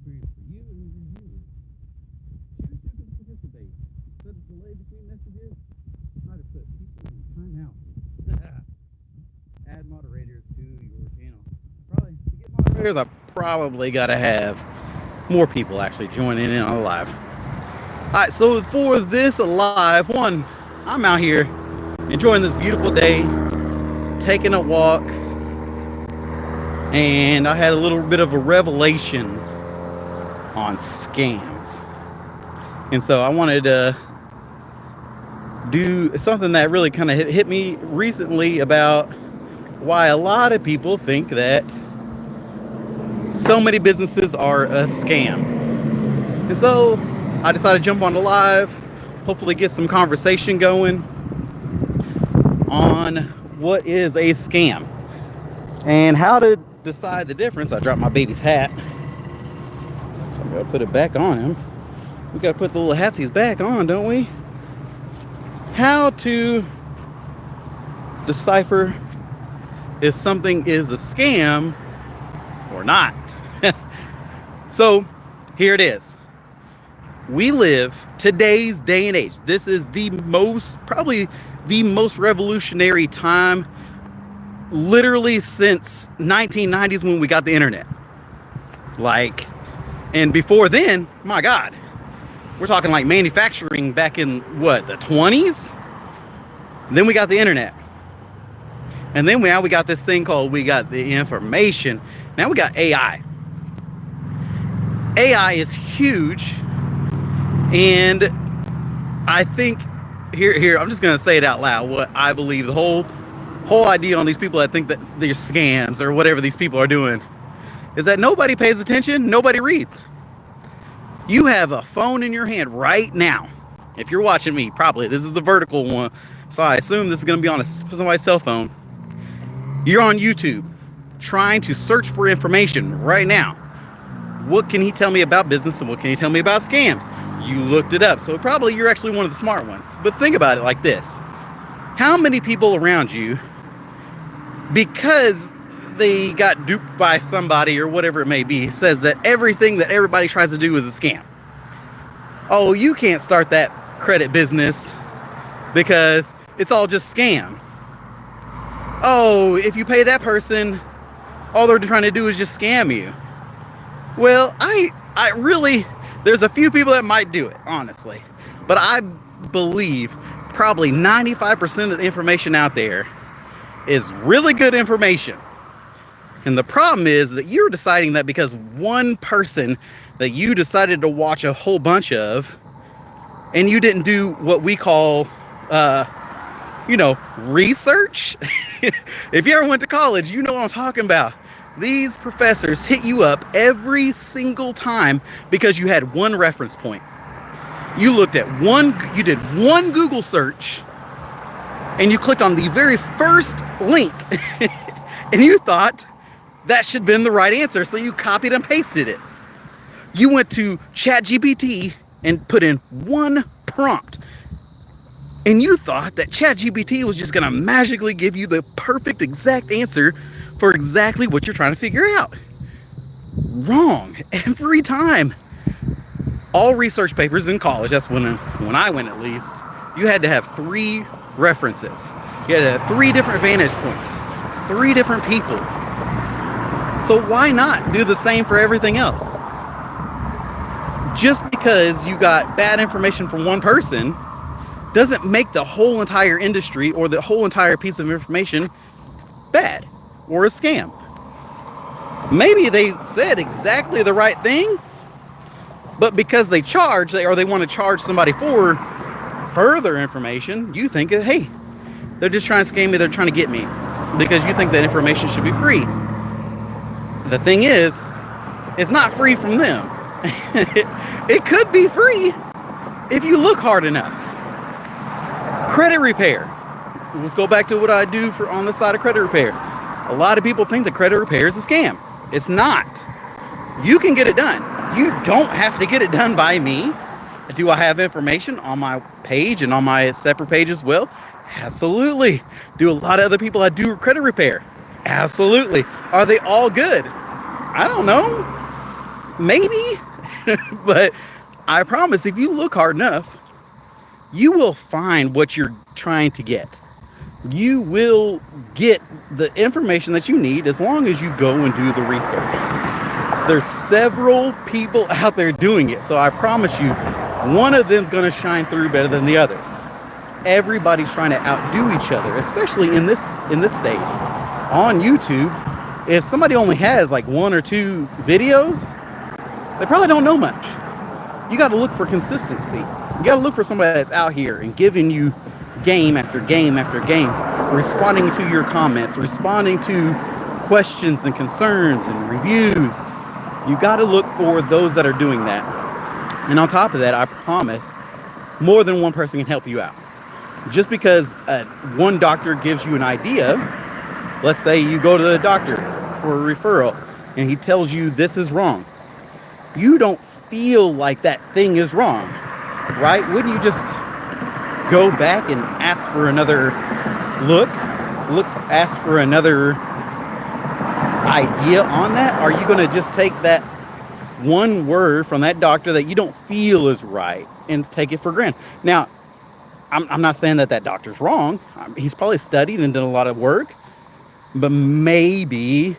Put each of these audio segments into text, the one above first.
experience for you and your viewers. Choose who can participate. Instead of delay between messages, try to put people in timeout. Add moderators to your channel. Probably to get moderators, I probably gotta have more people actually joining in on the live. Alright, so for this live one, I'm out here enjoying this beautiful day, taking a walk, and I had a little bit of a revelation on scams. And so I wanted to do something that really kind of hit me recently about why a lot of people think that so many businesses are a scam. And so I decided to jump on the live, hopefully get some conversation going on what is a scam and how to decide the difference. I dropped my baby's hat, so I gotta put it back on him. We gotta put the little hatsies back on, don't we? How to decipher if something is a scam or not. So here it is. We live today's day and age. This is probably the most revolutionary time literally since 1990s when we got the internet. And before then, my God, we're talking like manufacturing back in what, the 20s? Then we got the internet. And then now we got this thing called, we got the information. Now we got AI. AI is huge. And I think, here, I'm just going to say it out loud, what I believe the whole idea on these people that think that they're scams or whatever these people are doing is that nobody pays attention, nobody reads. You have a phone in your hand right now. If you're watching me, probably, this is the vertical one, so I assume this is going to be on somebody's cell phone. You're on YouTube trying to search for information right now. What can he tell me about business and what can he tell me about scams? You looked it up, so probably you're actually one of the smart ones. But think about it like this. How many people around you, because they got duped by somebody or whatever it may be, says that everything that everybody tries to do is a scam? Oh, you can't start that credit business because it's all just scam. Oh, if you pay that person, all they're trying to do is just scam you. Well, I really, there's a few people that might do it, honestly. But I believe probably 95% of the information out there is really good information. And the problem is that you're deciding that because one person that you decided to watch a whole bunch of, and you didn't do what we call, research. If you ever went to college, you know what I'm talking about. These professors hit you up every single time because you had one reference point. You looked at you did one Google search, and you clicked on the very first link, and you thought that should have been the right answer, so you copied and pasted it. You went to ChatGPT and put in one prompt, and you thought that ChatGPT was just gonna magically give you the perfect exact answer for exactly what you're trying to figure out. Wrong. Every time. All research papers in college, that's when I went at least, you had to have 3 references. You had to have 3 different vantage points, 3 different people. So why not do the same for everything else? Just because you got bad information from one person doesn't make the whole entire industry or the whole entire piece of information bad or a scam. Maybe they said exactly the right thing, but because they charge, or they want to charge somebody for further information, you think, hey, they're just trying to scam me, they're trying to get me, because you think that information should be free. The thing is, it's not free from them. It could be free if you look hard enough. Credit repair. Let's go back to what I do on the side of credit repair. A lot of people think that credit repair is a scam. It's not. You can get it done. You don't have to get it done by me. Do I have information on my page and on my separate page as well? Absolutely. Do a lot of other people that do credit repair? Absolutely. Are they all good? I don't know. Maybe, but I promise if you look hard enough, you will find what you're trying to get. You will get the information that you need as long as you go and do the research. There's several people out there doing it, so I promise you, one of them's going to shine through better than the others. Everybody's trying to outdo each other, especially in this stage. On YouTube, if somebody only has like 1 or 2 videos, they probably don't know much. You got to look for consistency. You got to look for somebody that's out here and giving you game after game after game, responding to your comments, responding to questions and concerns and reviews. You got to look for those that are doing that. And on top of that, I promise, more than one person can help you out. Just because one doctor gives you an idea, let's say you go to the doctor for a referral and he tells you this is wrong. You don't feel like that thing is wrong, right? Wouldn't you just go back and ask for another ask for another idea on that? Are you going to just take that one word from that doctor that you don't feel is right and take it for granted? Now, I'm not saying that doctor's wrong. He's probably studied and done a lot of work, but maybe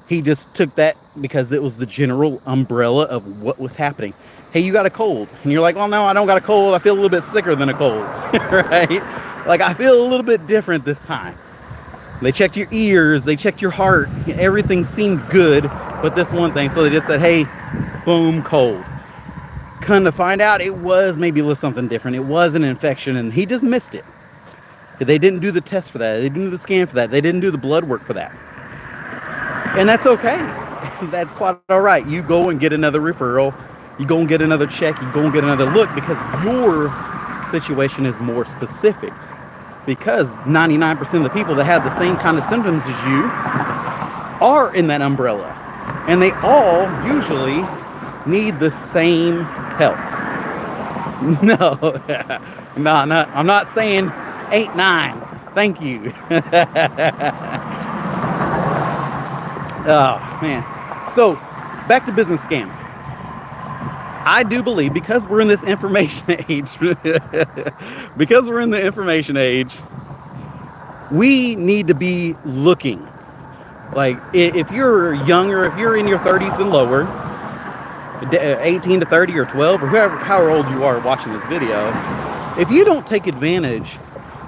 he just took that because it was the general umbrella of what was happening. Hey, you got a cold. And you're like, well, no, I don't got a cold. I feel a little bit sicker than a cold, right? Like, I feel a little bit different this time. They checked your ears, they checked your heart. Everything seemed good, but this one thing. So they just said, hey, boom, cold. Come to find out, it was maybe a little something different. It was an infection, and he just missed it. They didn't do the test for that. They didn't do the scan for that. They didn't do the blood work for that. And that's okay. That's quite all right. You go and get another referral. You go and get another check. You go and get another look because your situation is more specific. Because 99% of the people that have the same kind of symptoms as you are in that umbrella. And they all usually need the same help. No, I'm not saying 8, 9. Thank you. Oh, man. So, back to business scams. I do believe because we're in this information age, we need to be looking. Like, if you're younger, if you're in your 30s and lower, 18 to 30 or 12 or however old you are watching this video, if you don't take advantage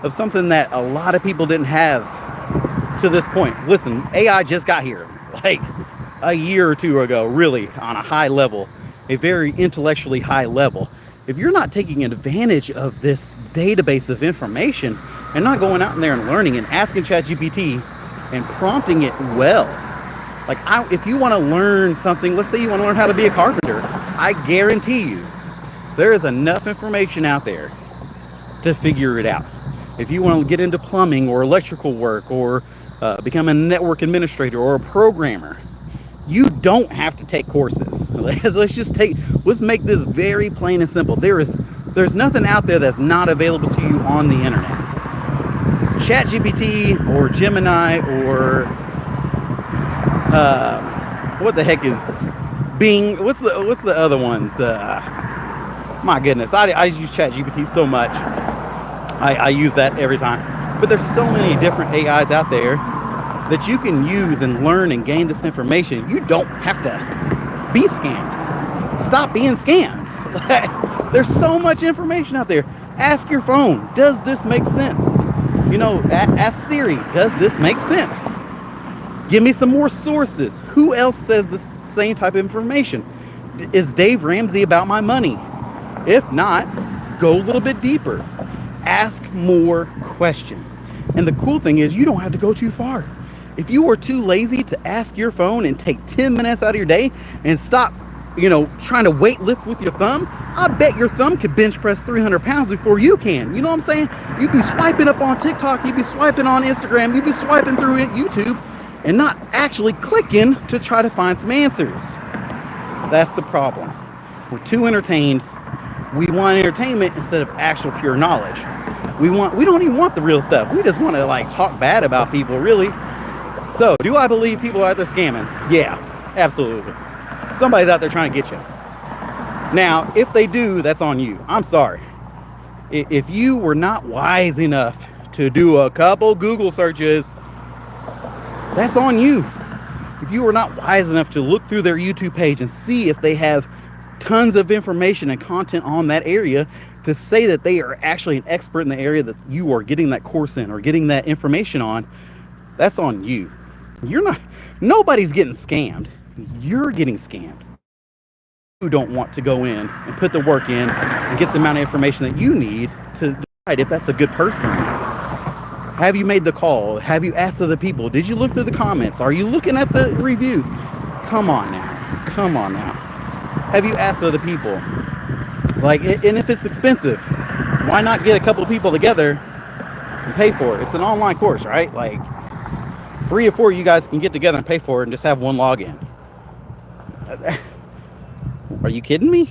of something that a lot of people didn't have to this point. Listen, AI just got here like a year or 2 ago, really on a high level, a very intellectually high level. If you're not taking advantage of this database of information and not going out in there and learning and asking ChatGPT and prompting it well, like if you want to learn something, let's say you want to learn how to be a carpenter, I guarantee you there is enough information out there to figure it out. If you want to get into plumbing or electrical work or become a network administrator or a programmer, you don't have to take courses. Let's make this very plain and simple. There's nothing out there that's not available to you on the internet. ChatGPT or Gemini or what the heck is Bing? What's the other ones? My goodness, I use ChatGPT so much. I use that every time. But there's so many different AIs out there that you can use and learn and gain this information. You don't have to be scammed. Stop being scammed. There's so much information out there. Ask your phone, does this make sense? You know, ask Siri, does this make sense? Give me some more sources. Who else says the same type of information? Is Dave Ramsey about my money? If not, go a little bit deeper. Ask more questions. And the cool thing is you don't have to go too far. If you are too lazy to ask your phone and take 10 minutes out of your day and stop, trying to weight lift with your thumb, I bet your thumb could bench press 300 pounds before you can. You know what I'm saying? You'd be swiping up on TikTok, you'd be swiping on Instagram, you'd be swiping through YouTube and not actually clicking to try to find some answers. That's the problem. We're too entertained. We want entertainment instead of actual pure knowledge. We don't even want the real stuff. We just want to talk bad about people, really. So, do I believe people are out there scamming? Yeah, absolutely. Somebody's out there trying to get you. Now, if they do, that's on you. I'm sorry. If you were not wise enough to do a couple Google searches, that's on you. If you were not wise enough to look through their YouTube page and see if they have tons of information and content on that area to say that they are actually an expert in the area that you are getting that course in or getting that information on, that's on you. Nobody's getting scammed. You're getting scammed. You don't want to go in and put the work in and get the amount of information that you need to decide if that's a good person or not. Have you made the call? Have you asked other people? Did you look through the comments? Are you looking at the reviews? Come on now. Come on now. Have you asked other people? And if it's expensive, why not get a couple of people together and pay for it? It's an online course, right? 3 or 4 of you guys can get together and pay for it and just have one login. Are you kidding me?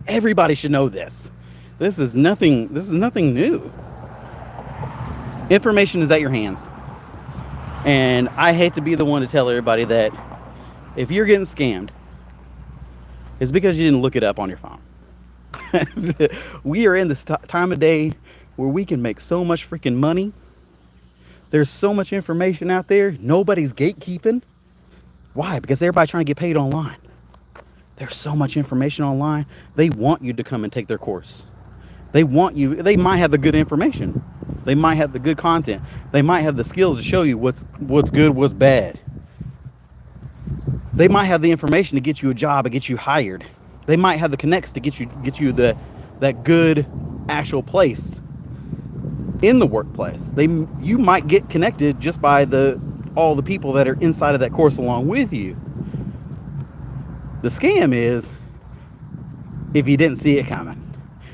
Everybody should know this. This is nothing new. Information is at your hands. And I hate to be the one to tell everybody that if you're getting scammed, it's because you didn't look it up on your phone. We are in this time of day where we can make so much freaking money. There's so much information out there. Nobody's gatekeeping. Why? Because everybody's trying to get paid online. There's so much information online. They want you to come and take their course. They want you. They might have the good information. They might have the good content. They might have the skills to show you what's good, what's bad. They might have the information to get you a job and get you hired. They might have the connects to get you that good actual place in the workplace. You might get connected just by all the people that are inside of that course along with you. The scam is if you didn't see it coming.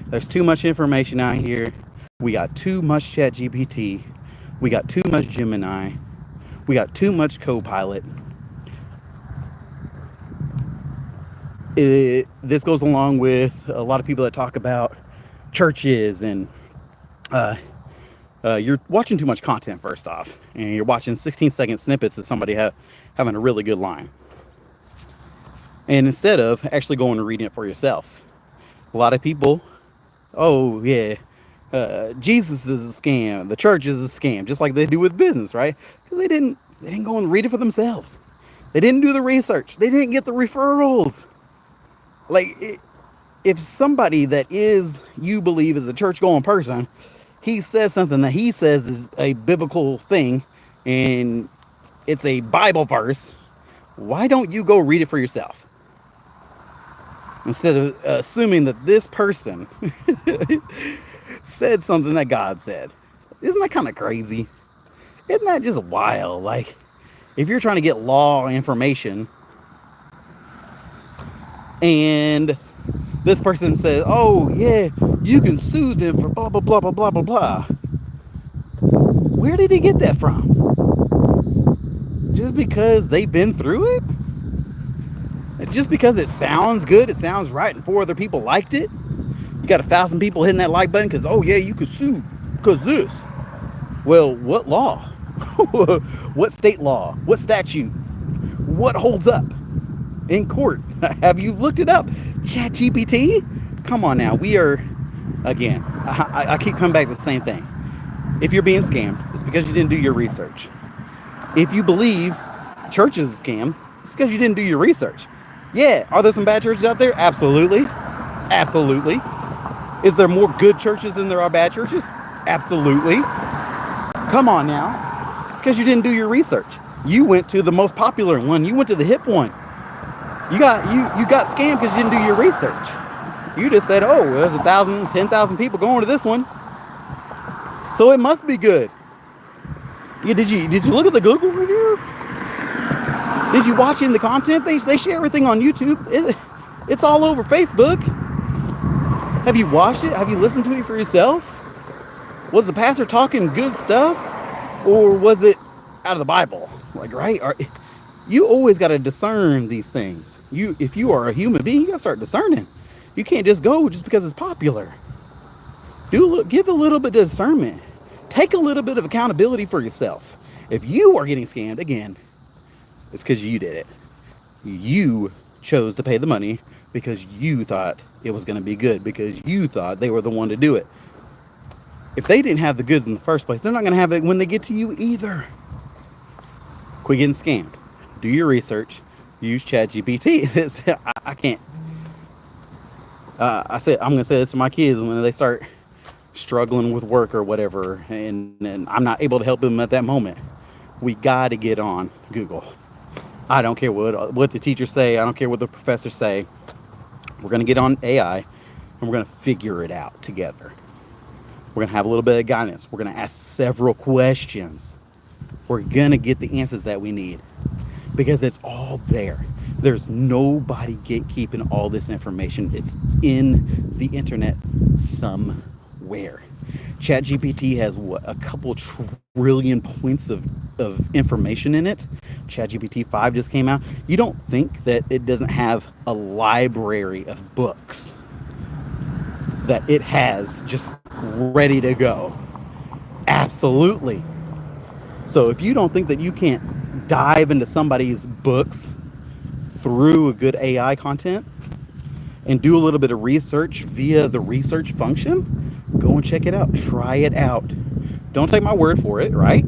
There's too much information out here. We got too much ChatGPT. We got too much Gemini. We got too much Copilot. This goes along with a lot of people that talk about churches and you're watching too much content, first off, and you're watching 16-second snippets of somebody having a really good line. And instead of actually going and reading it for yourself, a lot of people, oh yeah, Jesus is a scam, the church is a scam, just like they do with business, right? Because they didn't go and read it for themselves. They didn't do the research. They didn't get the referrals. If somebody that you believe is a church-going person, he says something that he says is a biblical thing, and it's a Bible verse, why don't you go read it for yourself? Instead of assuming that this person said something that God said. Isn't that kind of crazy? Isn't that just wild? If you're trying to get law information and this person says, oh yeah, you can sue them for blah, blah, blah, blah, blah, blah, blah. Where did he get that from? Just because they've been through it? Just because it sounds good, it sounds right, and 4 other people liked it? You got 1,000 people hitting that like button because, oh yeah, you could sue because this. Well, what law? What state law? What statute? What holds up in court? Have you looked it up? ChatGPT? Come on now. We are, again, I keep coming back to the same thing. If you're being scammed, it's because you didn't do your research. If you believe church is a scam, it's because you didn't do your research. Yeah, are there some bad churches out there? Absolutely. Absolutely. Is there more good churches than there are bad churches? Absolutely. Come on now. It's because you didn't do your research. You went to the most popular one. You went to the hip one. You got scammed because you didn't do your research. You just said, oh, there's 1,000, 10,000 people going to this one, so it must be good. Yeah, did you look at the Google reviews? Did you watch in the content? They share everything on YouTube. It's all over Facebook. Have you watched it? Have you listened to it for yourself? Was the pastor talking good stuff, or was it out of the Bible? Right? You always got to discern these things. If you are a human being, you got to start discerning. You can't just go just because it's popular. Give a little bit of discernment. Take a little bit of accountability for yourself. If you are getting scammed, again, it's because you did it. You chose to pay the money because you thought it was going to be good, because you thought they were the one to do it. If they didn't have the goods in the first place, they're not going to have it when they get to you either. Quit getting scammed. Do your research. Use ChatGPT. I can't. I'm going to say this to my kids when they start struggling with work or whatever, and I'm not able to help them at that moment. We got to get on Google. I don't care what the teachers say. I don't care what the professors say. We're going to get on AI, and we're going to figure it out together. We're going to have a little bit of guidance. We're going to ask several questions. We're going to get the answers that we need because it's all there. There's nobody gatekeeping all this information. It's in the internet somewhere. ChatGPT has a couple trillion points of information in it. ChatGPT 5 just came out. You don't think that it doesn't have a library of books that it has just ready to go? Absolutely. So if you don't think that you can't dive into somebody's books through a good AI content and do a little bit of research via the research function, go and check it out. Try it out. Don't take my word for it, right?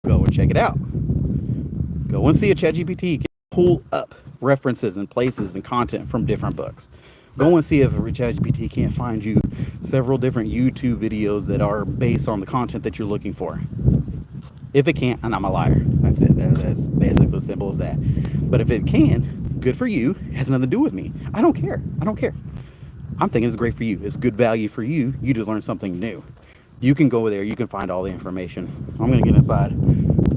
Go and check it out. Go and see a ChatGPT can pull up references and places and content from different books. Go and see if ChatGPT can't find you several different YouTube videos that are based on the content that you're looking for. If it can't, and I'm a liar. That's it. That's basically as simple as that. But if it can, good for you. It has nothing to do with me. I don't care. I'm thinking it's great for you. It's good value for you. You just learned something new. You can go there. You can find all the information. I'm going to get inside.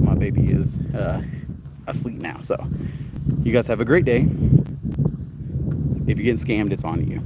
My baby is asleep now. So you guys have a great day. If you're getting scammed, it's on you.